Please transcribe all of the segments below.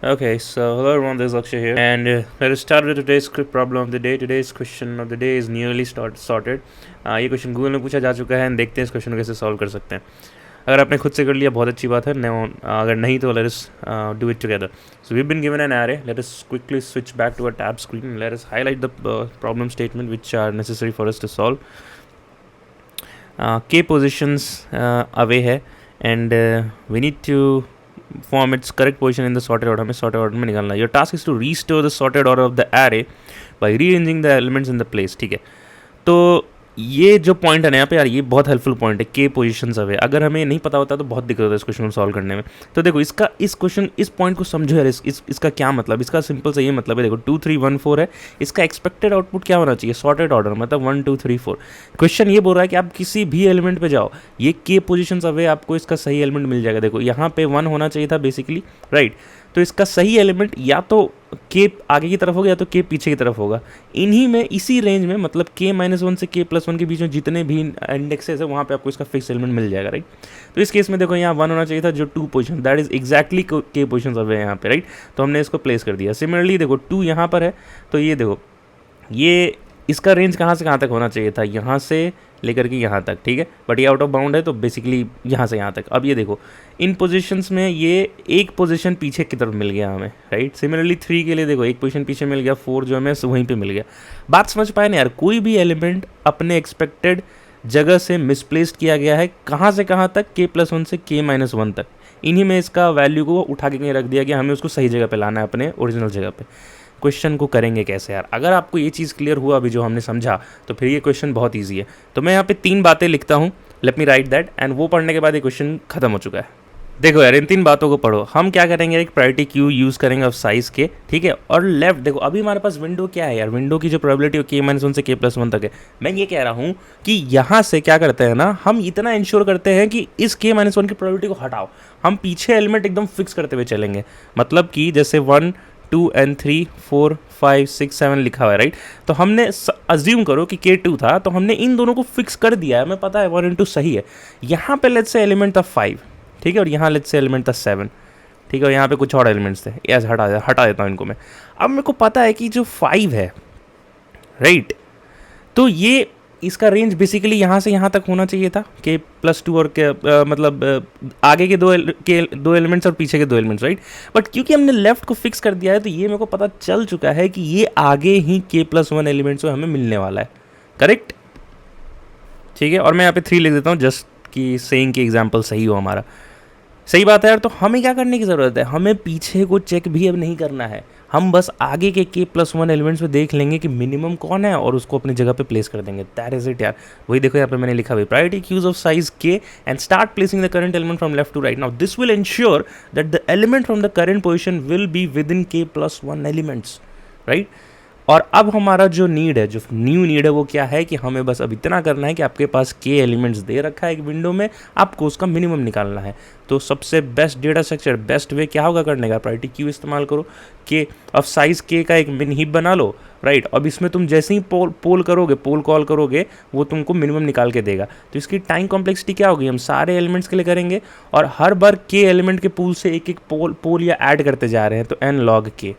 Okay, so hello everyone, this is Akshay here, and let us start with today's problem of the day. Today's question of the day is nearly sorted. ये question Google में पूछा जा चुका है, देखते हैं इस question को कैसे सॉल्व कर सकते हैं. अगर आपने खुद से कर लिया बहुत अच्छी बात है, अगर नहीं तो let us do it together. So we've been given an array. Let us quickly switch back to our tab screen. Let us highlight the problem statement which are necessary for us to solve. K positions away है, and we need to form its correct position in the sorted order. हमें sorted order में निकालना है. Your task is to restore the sorted order of the array by rearranging the elements in the place. ठीक है, तो ये जो point है ना यहाँ पे यार, ये बहुत हेल्पफुल पॉइंट है. के पोजीशंस अवे, अगर हमें नहीं पता होता तो बहुत दिक्कत होता है इस क्वेश्चन को सॉल्व करने में. तो देखो इस क्वेश्चन इस पॉइंट को समझो यार. इसका क्या मतलब, इसका सिंपल सा ये मतलब है. देखो 2 3 1 4 है, इसका एक्सपेक्टेड आउटपुट क्या होना चाहिए, सॉर्टेड ऑर्डर, मतलब 1 2 3 4. क्वेश्चन ये बोल रहा है कि आप किसी भी एलिमेंट पे जाओ, ये के पोजीशंस अवे आपको इसका सही एलिमेंट मिल जाएगा. देखो यहाँ पे 1 होना चाहिए था बेसिकली, राइट. तो इसका सही एलिमेंट या तो के आगे की तरफ होगा या तो के पीछे की तरफ होगा. इन्हीं में, इसी रेंज में, मतलब के -1 से के +1 के बीच में जितने भी इंडेक्सेस है वहाँ पे आपको इसका फिक्स एलिमेंट मिल जाएगा, राइट. तो इस केस में देखो यहाँ 1 होना चाहिए था, जो 2 पोजीशन, दैट इज एग्जैक्टली के पोजीशन अवे यहाँ पे, राइट. तो हमने इसको प्लेस कर दिया. सिमिलरली देखो 2 यहाँ पर है, तो ये देखो ये इसका रेंज कहाँ से कहाँ तक होना चाहिए था, यहाँ से लेकर के यहाँ तक, ठीक है. बट ये आउट ऑफ बाउंड है, तो बेसिकली यहाँ से यहाँ तक. अब ये देखो इन पोजीशंस में ये एक पोजीशन पीछे की तरफ मिल गया हमें, राइट. सिमिलरली 3 के लिए देखो एक पोजीशन पीछे मिल गया, 4 जो हमें वहीं पे मिल गया. बात समझ पाए ना यार, कोई भी एलिमेंट अपने एक्सपेक्टेड जगह से मिसप्लेस्ड किया गया है. कहाँ से कहाँ तक, के +1 से के -1 तक. इन्हीं में इसका वैल्यू को उठा के कहीं रख दिया गया, हमें उसको सही जगह पे लाना है, अपने ओरिजिनल जगह पे. क्वेश्चन को करेंगे कैसे यार, अगर आपको ये चीज़ क्लियर हुआ अभी जो हमने समझा, तो फिर ये क्वेश्चन बहुत ईजी है. तो मैं यहाँ पे 3 बातें लिखता हूँ, let me right that, and वो पढ़ने के बाद ये क्वेश्चन खत्म हो चुका है. देखो यार, इन 3 बातों को पढ़ो. हम क्या करेंगे, एक प्रायोरिटी क्यू यूज़ करेंगे ऑफ साइज़ के, ठीक है. और लेफ्ट देखो, अभी हमारे पास विंडो क्या है यार, विंडो की जो प्रोबेबिलिटी हो के -1 से के +1 तक है. मैं ये कह रहा हूँ कि यहाँ से क्या करते हैं ना, हम इतना इंश्योर करते हैं कि इस के -1 की प्रोबेबिलिटी को हटाओ, हम पीछे एलिमेंट एकदम फिक्स करते हुए चलेंगे. मतलब कि जैसे 1 2 and 3 4 5 6 7 लिखा हुआ है, राइट. तो हमने अज्यूम करो कि K2 था, तो हमने इन दोनों को फिक्स कर दिया है, हमें पता है 1 into सही है. यहाँ पे लेट्स से एलिमेंट था 5, ठीक है, और यहाँ लेट्स से एलिमेंट था 7, ठीक है, और यहाँ पे कुछ और एलिमेंट्स थे. यस, हटा देता हूँ इनको मैं. अब मेरे को पता है कि जो 5 है, राइट, तो ये इसका रेंज बेसिकली यहाँ से यहाँ तक होना चाहिए था, के +2 और के मतलब आगे के दो एलिमेंट्स और पीछे के 2 एलिमेंट्स, राइट. बट क्योंकि हमने लेफ्ट को फिक्स कर दिया है, तो ये मेरे को पता चल चुका है कि ये आगे ही के +1 एलिमेंट्स में हमें मिलने वाला है, करेक्ट, ठीक है. और मैं यहाँ पे 3 लिख देता हूँ, जस्ट कि सेइंग की एग्जाम्पल सही हो हमारा. सही बात है यार. तो हमें क्या करने की ज़रूरत है, हमें पीछे को चेक भी अब नहीं करना है, हम बस आगे के +1 एलिमेंट्स में देख लेंगे कि मिनिमम कौन है और उसको अपनी जगह पे प्लेस कर देंगे. दैट इज इट यार. वही देखो यहाँ पे मैंने लिखा हुआ, priority queue of size k and start placing the current element from left to right. Now this will ensure that the element from the current position will be within k +1 elements, right. और अब हमारा जो need है, जो new need है, वो क्या है कि हमें बस अब इतना करना है कि आपके पास के एलिमेंट्स दे रखा है एक विंडो में, आपको उसका मिनिमम निकालना है. तो सबसे best data structure, best way क्या होगा करने का, प्रायोरिटी क्यू इस्तेमाल करो. के ऑफ साइज के का एक मिन हीप बना लो, राइट. अब इसमें तुम जैसे ही पोल कॉल करोगे, वो तुमको मिनिमम निकाल के देगा. तो इसकी टाइम कॉम्प्लेक्सिटी क्या होगी, हम सारे एलिमेंट्स के लिए करेंगे और हर बार के एलिमेंट के पूल से एक एक पोल या ऐड करते जा रहे हैं, तो n log k,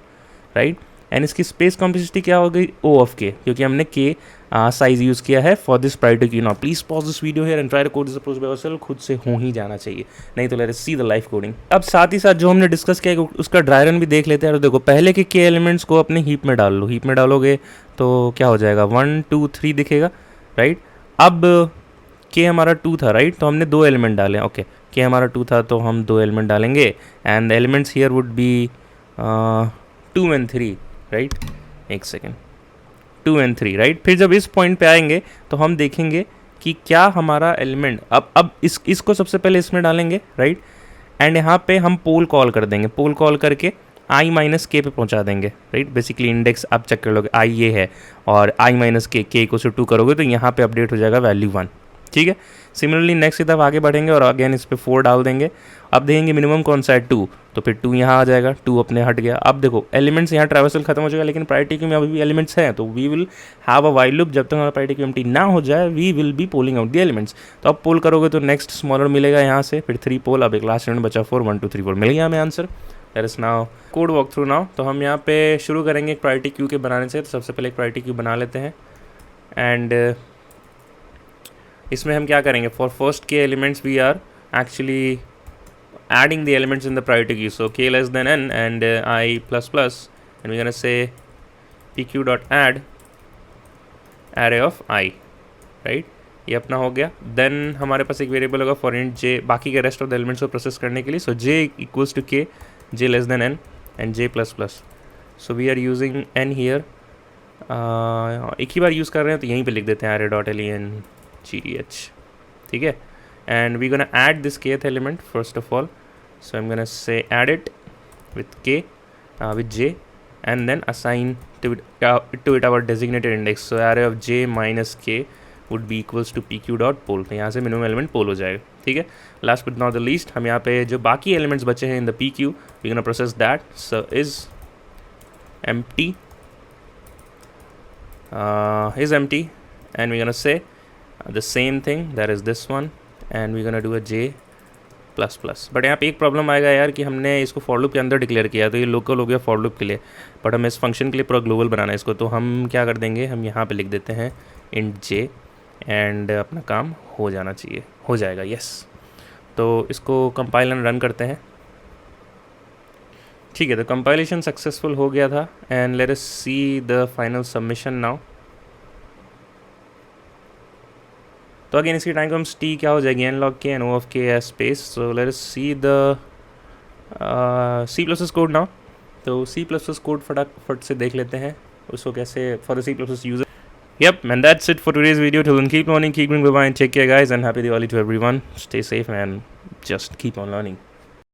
right. And इसकी स्पेस कॉम्प्लेक्सिटी क्या हो गई, O ऑफ के, क्योंकि हमने के साइज यूज़ किया है for this priority queue. Now please pause this video here and try to code this approach by yourself. खुद से हो ही जाना चाहिए, नहीं तो let us see the live coding. अब साथ ही साथ जो हमने डिस्कस किया उसका ड्राई रन भी देख लेते हैं. तो देखो, पहले के एलिमेंट्स को अपने हीप में डाल लो. हीप में डालोगे तो क्या हो जाएगा, 1 2 3 दिखेगा, राइट. अब के हमारा 2 था, राइट, तो हमने 2 एलिमेंट डाले. ओके, के हमारा 2 था तो हम 2 एलिमेंट डालेंगे and elements here would be 2 and 3, right. एक सेकेंड, 2 and 3, राइट. फिर जब इस पॉइंट पे आएंगे तो हम देखेंगे कि क्या हमारा एलिमेंट, अब इसको सबसे पहले इसमें डालेंगे, राइट. एंड यहाँ पे हम पोल कॉल कर देंगे, पोल कॉल करके i - k पे पहुँचा देंगे, राइट. बेसिकली इंडेक्स आप चेक कर लोगे, i ये है और i - k को 2 करोगे तो यहाँ पे अपडेट हो जाएगा वैल्यू 1, ठीक है. सिमिलरली नेक्स्ट की तरफ आगे बढ़ेंगे और अगेन इस पर 4 डाल देंगे. अब देखेंगे मिनिमम कौन सा है, 2, तो फिर 2 यहाँ आ जाएगा, 2 अपने हट गया. अब देखो एलिमेंट्स यहाँ ट्रैवर्सल खत्म हो जाएगा, लेकिन प्रायोरिटी क्यू में अभी भी एलिमेंट्स हैं, तो we will have a while loop. जब तक हमारा प्रायोरिटी क्यू एम्प्टी ना हो जाए, we will be polling out the elements. तो अब पोल करोगे तो नेक्स्ट स्मॉलर मिलेगा यहाँ से, फिर 3 पोल. अब एक लास्ट एलिमेंट बचा 4, 1 2 3 4 मिल गया हमें answer. That is now code walk through now. तो हम यहाँ पे शुरू करेंगे एक प्रायोरिटी क्यू के बनाने से। तो सबसे पहले एक प्रायोरिटी क्यू बना लेते हैं एंड इसमें हम क्या करेंगे, for first k elements we are actually adding the elements in the priority queue. So k less than n and I plus plus, and we're gonna say pq dot add array of I, right? ये अपना हो गया। Then हमारे पास एक variable होगा for int j, बाकी के rest of the elements को प्रोसेस करने के लिए। So j equals to k, j less than n and j plus plus. So we are using n here. एक ही बार यूज़ कर रहे हैं तो यहीं पे लिख देते हैं array डॉट len gdh, ठीक है। and we're gonna add this kth element first of all. So I'm gonna say add it with k with j and then assign to it our designated index. So array of j minus k would be equals to pq dot poll. तो यहाँ से minimum element poll हो जाएगा, ठीक है। Last but not the least, हम यहाँ पे जो बाकी elements बचे हैं in the pq, we're gonna process that. So is empty and we're gonna say the same thing, that is this one, and we're gonna do a j plus plus. But यहाँ पे एक problem आएगा यार कि हमने इसको for loop के अंदर डिक्लेयर किया, तो ये लोकल हो गया फॉर लूप के लिए, बट हमें इस फंक्शन के लिए पूरा ग्लोबल बनाना है इसको। तो हम क्या कर देंगे, हम यहाँ पे लिख देते हैं इंट j एंड अपना काम हो जाना चाहिए, हो जाएगा, यस। तो इसको कंपाइल एंड रन करते हैं, ठीक है। तो कंपाइलेशन सक्सेसफुल हो गया था and let us see the final submission now. तो अगेन इसकी टाइम कम्स टी क्या हो जाएगी, n log k and O of k s space. So let us see the C plus plus code now. तो C plus plus code फटाफट से देख लेते हैं उसको कैसे for the C plus plus user. Yep, and that's it for today's video. Till then, keep learning, keep growing, bye bye, and take care, guys, and happy Diwali to everyone. Stay safe and just keep on learning.